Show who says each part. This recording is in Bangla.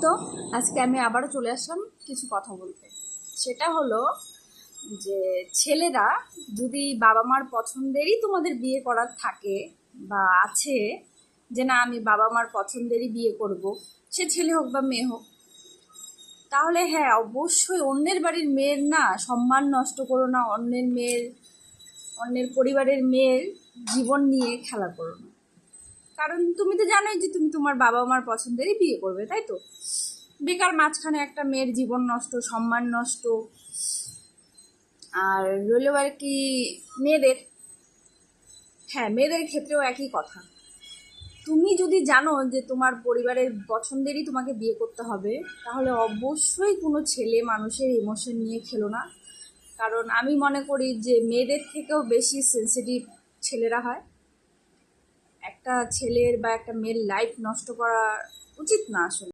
Speaker 1: তো আজকে আমি আবারও চলে আসলাম কিছু কথা বলতে। সেটা হলো যে ছেলেরা যদি বাবা মার পছন্দেরই তোমাদের বিয়ে করার থাকে বা আছে, যে না আমি বাবা মার পছন্দেরই বিয়ে করব, সে ছেলে হোক বা মেয়ে হোক, তাহলে হ্যাঁ অবশ্যই অন্যের বাড়ির মেয়ের না সম্মান নষ্ট করো না, অন্যের পরিবারের মেয়ের জীবন নিয়ে খেলা করো না। কারণ তুমি তো জানোই যে তুমি তোমার বাবা মার পছন্দেরই বিয়ে করবে, তাই তো? বেকার মাঝখানে একটা মেয়ের জীবন নষ্ট, সম্মান নষ্ট। আর রইল আর কি মেয়েদের, হ্যাঁ মেয়েদের ক্ষেত্রেও একই কথা। তুমি যদি জানো যে তোমার পরিবারের পছন্দেরই তোমাকে বিয়ে করতে হবে, তাহলে অবশ্যই কোনো ছেলে মানুষের ইমোশন নিয়ে খেলো না। কারণ আমি মনে করি যে মেয়েদের থেকেও বেশি সেন্সিটিভ ছেলেরা হয়। একটা ছেলের বা একটা মেয়ের লাইফ নষ্ট করা উচিত না আসলে।